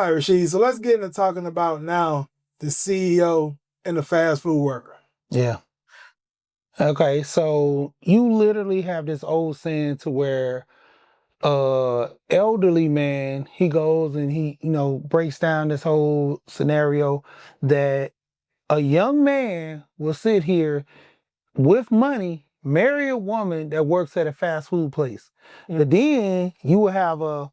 right, Rasheed. So let's get into talking about now the CEO and the fast food worker. Yeah. Okay, so you literally have this old saying to where elderly man, he goes and he, breaks down this whole scenario that a young man will sit here with money, marry a woman that works at a fast food place. But then you will have a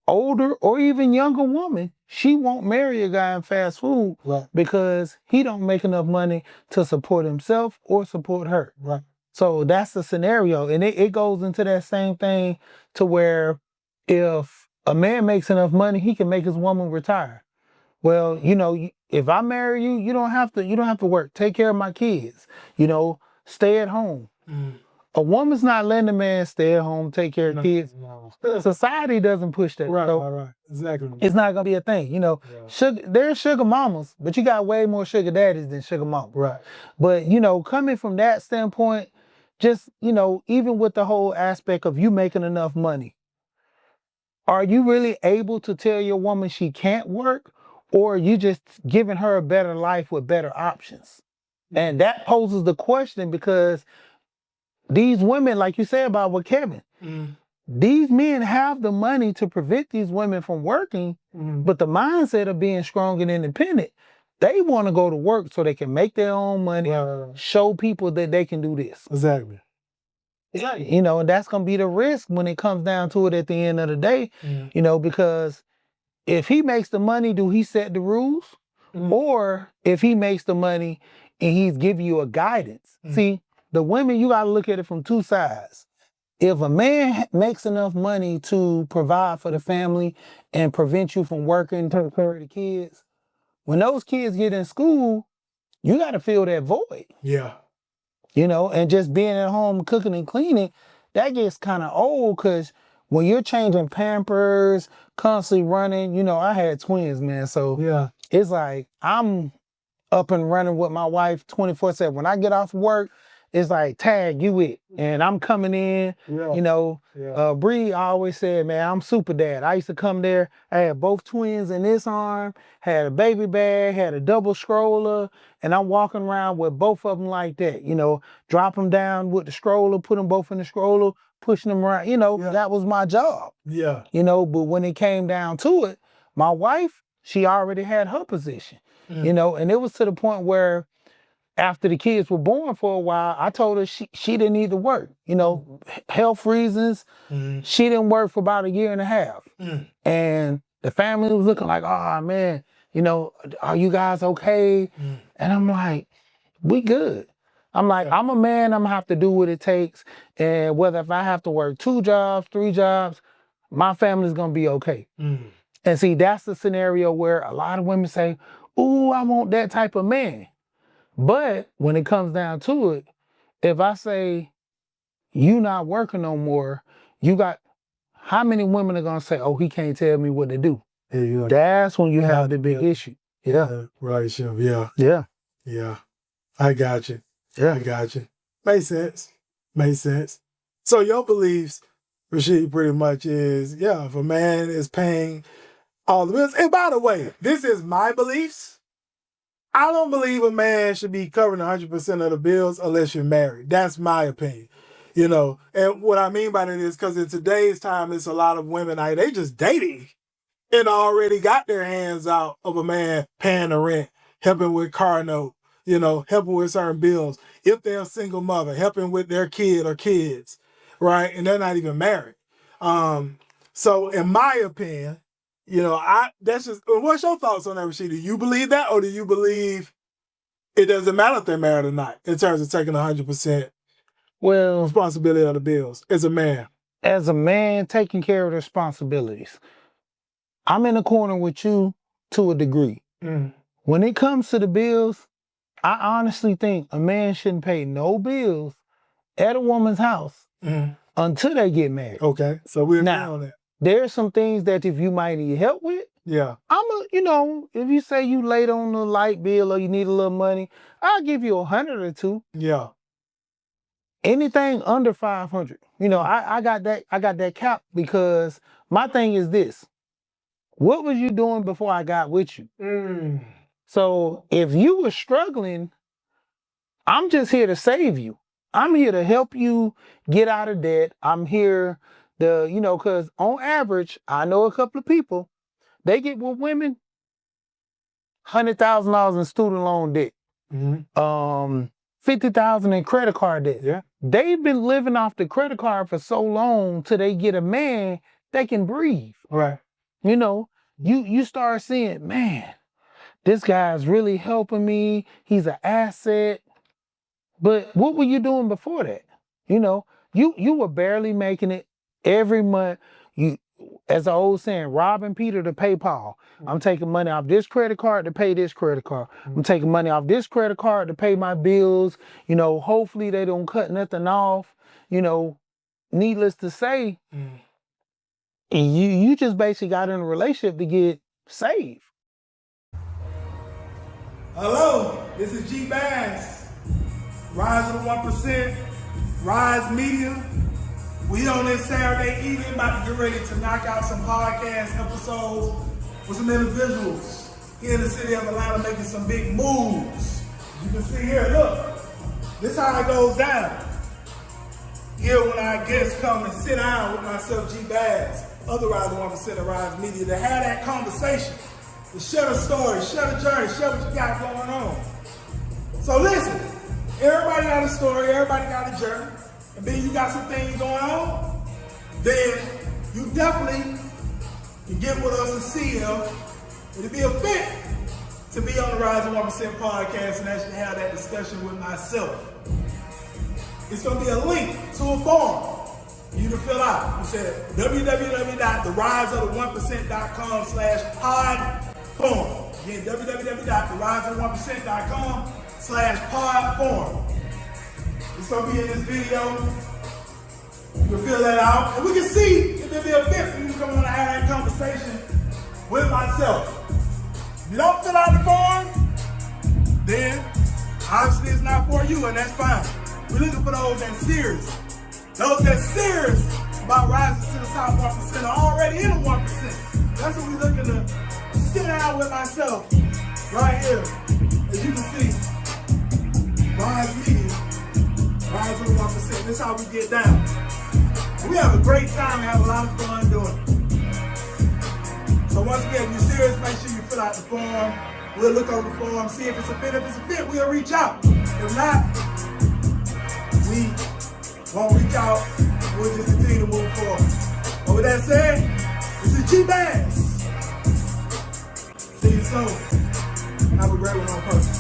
older or even younger woman, she won't marry a guy in fast food because he don't make enough money to support himself or support her. Right. So that's the scenario. And it goes into that same thing to where if a man makes enough money, he can make his woman retire. Well, if I marry you, you don't have to work. Take care of my kids. Stay at home. A woman's not letting a man stay at home, take care of kids. No. Society doesn't push that. Right, so right. Exactly. It's not gonna be a thing. There's sugar mamas, but you got way more sugar daddies than sugar mamas. Right. But coming from that standpoint, just even with the whole aspect of you making enough money, are you really able to tell your woman she can't work, or are you just giving her a better life with better options? And that poses the question because these women, like you said about with Kevin, these men have the money to prevent these women from working, but the mindset of being strong and independent, they want to go to work so they can make their own money, show people that they can do this. Exactly. And that's going to be the risk when it comes down to it at the end of the day, because if he makes the money, do he set the rules? Or if he makes the money and he's giving you a guidance. See, the women, you got to look at it from two sides. If a man makes enough money to provide for the family and prevent you from working, take care of the kids, when those kids get in school, you got to fill that void. Yeah. And just being at home cooking and cleaning, that gets kind of old because when you're changing Pampers, constantly running, I had twins, man. So yeah, it's like I'm up and running with my wife 24/7. When I get off work, it's like, tag, you it. And I'm coming in, Bree always said, man, I'm super dad. I used to come there, I had both twins in this arm, had a baby bag, had a double stroller, and I'm walking around with both of them like that, drop them down with the stroller, put them both in the stroller, pushing them around, that was my job. Yeah. But when it came down to it, my wife, she already had her position, and it was to the point where after the kids were born for a while, I told her she didn't need to work. Health reasons. She didn't work for about 1.5 years. And the family was looking like, oh man, are you guys okay? And I'm like, we good. I'm like, I'm a man, I'm gonna have to do what it takes. And whether if I have to work 2 jobs, 3 jobs, my family's gonna be okay. And see, that's the scenario where a lot of women say, ooh, I want that type of man. But when it comes down to it, if I say, you not working no more, you got, how many women are going to say, oh, he can't tell me what to do? Yeah, that's when you have the big issue. Yeah. Right, Chef. Yeah. Yeah. Yeah. I got you. Yeah. I got you. Makes sense. Makes sense. So your beliefs, Rasheed, pretty much is, if a man is paying all the bills, and by the way, this is my beliefs. I don't believe a man should be covering 100% of the bills unless you're married. That's my opinion. And what I mean by that is because in today's time, it's a lot of women, they just dating and already got their hands out of a man paying the rent, helping with car note, helping with certain bills. If they're a single mother, helping with their kid or kids, right? And they're not even married. So in my opinion, that's just, what's your thoughts on that, Rasheed? Do you believe that, or do you believe it doesn't matter if they're married or not in terms of taking 100% responsibility of the bills as a man? As a man taking care of the responsibilities, I'm in the corner with you to a degree. When it comes to the bills, I honestly think a man shouldn't pay no bills at a woman's house until they get married. Okay, so we're now on that. There's some things that if you might need help with, if you say you late on the light bill or you need a little money, I'll give you 100 or 2. Yeah. Anything under 500, I got that cap because my thing is this. what was you doing before I got with you? Mm. So if you were struggling, I'm just here to save you. I'm here to help you get out of debt. I'm here to, because on average, I know a couple of people, they get with women, $100,000 in student loan debt. Mm-hmm. $50,000 in credit card debt. Yeah. They've been living off the credit card for so long till they get a man that can breathe. Right. You start seeing, man, this guy's really helping me. He's an asset. But what were you doing before that? You were barely making it every month. You, as the old saying, robbing Peter to pay Paul. I'm taking money off this credit card to pay this credit card. I'm taking money off this credit card to pay my bills. Hopefully they don't cut nothing off. Needless to say, you just basically got in a relationship to get saved. Hello, this is G Bass, Rise of the 1%, Rise Media. We on this Saturday evening about to get ready to knock out some podcast episodes with some individuals here in the city of Atlanta making some big moves. You can see here, look, this is how it goes down. Here when our guests come and sit down with myself, G Bass, other Rise of 1% of Rise Media, to have that conversation, to share the story, share the journey, share what you got going on. So listen, everybody got a story, everybody got a journey, and then you got some things going on, then you definitely can get with us and see if it'll be a fit to be on the Rise of 1% podcast and actually have that discussion with myself. It's going to be a link to a form for you to fill out. You said www.theriseofthe1%.com/pod form. Again, www.theriseofthe1%.com/pod form. It's going to be in this video. You can fill that out. And we can see if it'll be a fit for you to come on and have that conversation with myself. If you don't fill out the form, then obviously it's not for you, and that's fine. We're looking for those that's serious. Those that's serious about rising to the top 1% are already in the 1%. That's what we're looking to sit down with myself right here. As you can see, Rise Media, Rise of the 1%. This is how we get down. And we have a great time and have a lot of fun doing it. So once again, if you're serious, make sure you fill out the form. We'll look over the form, see if it's a fit. If it's a fit, we'll reach out. If not, we won't reach out. We'll just continue to move forward. But with that said, this is G Bass. See you soon. Have a great one on purpose.